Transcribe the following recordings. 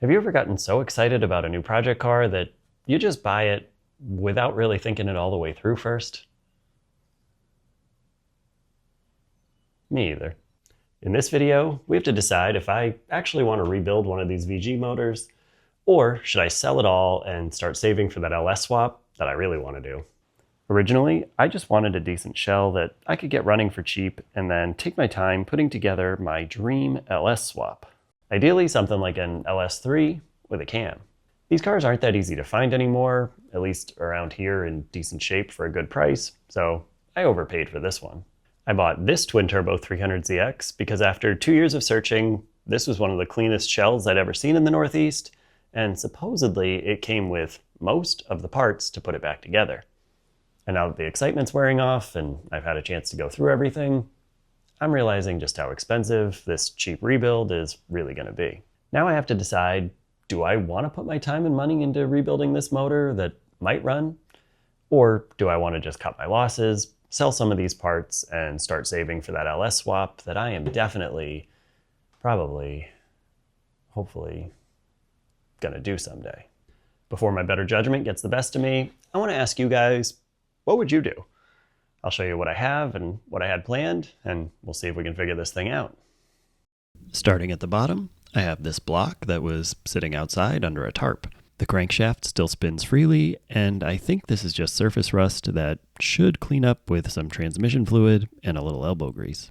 Have you ever gotten so excited about a new project car that you just buy it without really thinking it all the way through first? Me either. In this video, we have to decide if I actually want to rebuild one of these VG motors, or should I sell it all and start saving for that LS swap that I really want to do. Originally, I just wanted a decent shell that I could get running for cheap and then take my time putting together my dream LS swap. Ideally something like an LS3 with a cam. These cars aren't that easy to find anymore, at least around here in decent shape for a good price, so I overpaid for this one. I bought this twin-turbo 300ZX because after 2 years of searching, this was one of the cleanest shells I'd ever seen in the Northeast, and supposedly it came with most of the parts to put it back together. And now that the excitement's wearing off and I've had a chance to go through everything, I'm realizing just how expensive this cheap rebuild is really going to be. Now I have to decide, do I want to put my time and money into rebuilding this motor that might run? Or do I want to just cut my losses, sell some of these parts, and start saving for that LS swap that I am definitely, probably, hopefully, gonna do someday? Before my better judgment gets the best of me, I want to ask you guys, what would you do? I'll show you what I have and what I had planned, and we'll see if we can figure this thing out. Starting at the bottom, I have this block that was sitting outside under a tarp. The crankshaft still spins freely, and I think this is just surface rust that should clean up with some transmission fluid and a little elbow grease.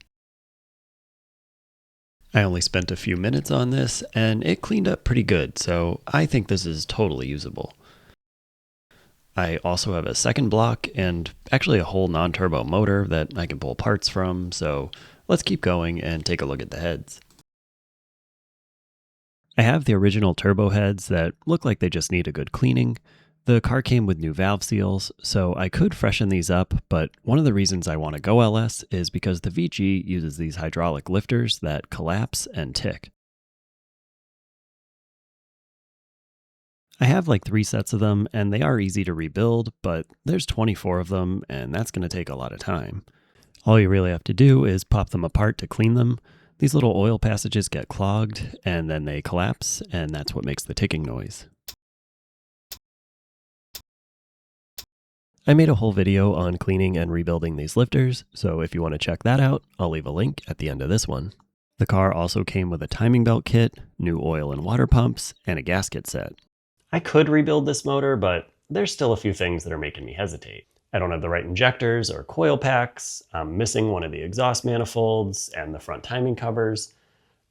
I only spent a few minutes on this, and it cleaned up pretty good, so I think this is totally usable. I also have a second block and actually a whole non-turbo motor that I can pull parts from, so let's keep going and take a look at the heads. I have the original turbo heads that look like they just need a good cleaning. The car came with new valve seals, so I could freshen these up, but one of the reasons I want to go LS is because the VG uses these hydraulic lifters that collapse and tick. I have like 3 sets of them, and they are easy to rebuild, but there's 24 of them, and that's going to take a lot of time. All you really have to do is pop them apart to clean them. These little oil passages get clogged, and then they collapse, and that's what makes the ticking noise. I made a whole video on cleaning and rebuilding these lifters, so if you want to check that out, I'll leave a link at the end of this one. The car also came with a timing belt kit, new oil and water pumps, and a gasket set. I could rebuild this motor, but there's still a few things that are making me hesitate. I don't have the right injectors or coil packs, I'm missing one of the exhaust manifolds and the front timing covers,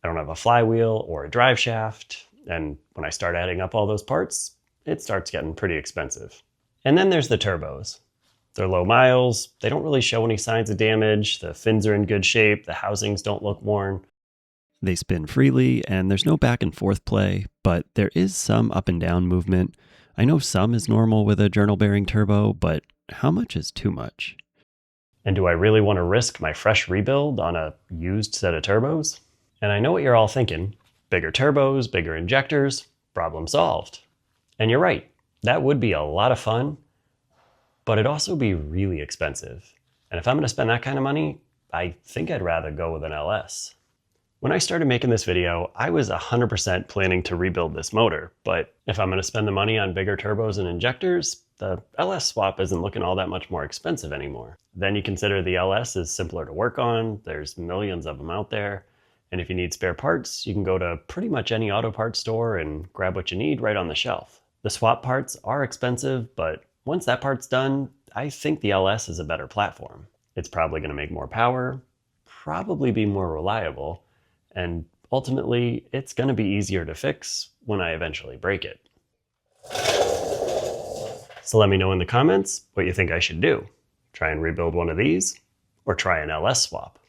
I don't have a flywheel or a driveshaft, and when I start adding up all those parts, it starts getting pretty expensive. And then there's the turbos. They're low miles, they don't really show any signs of damage, the fins are in good shape, the housings don't look worn. They spin freely, and there's no back and forth play, but there is some up and down movement. I know some is normal with a journal bearing turbo, but how much is too much? And do I really want to risk my fresh rebuild on a used set of turbos? And I know what you're all thinking. Bigger turbos, bigger injectors, problem solved. And you're right, that would be a lot of fun, but it'd also be really expensive. And if I'm going to spend that kind of money, I think I'd rather go with an LS. When I started making this video, I was 100% planning to rebuild this motor, but if I'm going to spend the money on bigger turbos and injectors, the LS swap isn't looking all that much more expensive anymore. Then you consider the LS is simpler to work on, there's millions of them out there, and if you need spare parts, you can go to pretty much any auto parts store and grab what you need right on the shelf. The swap parts are expensive, but once that part's done, I think the LS is a better platform. It's probably going to make more power, probably be more reliable, and ultimately, it's going to be easier to fix when I eventually break it. So let me know in the comments what you think I should do. Try and rebuild one of these, or try an LS swap.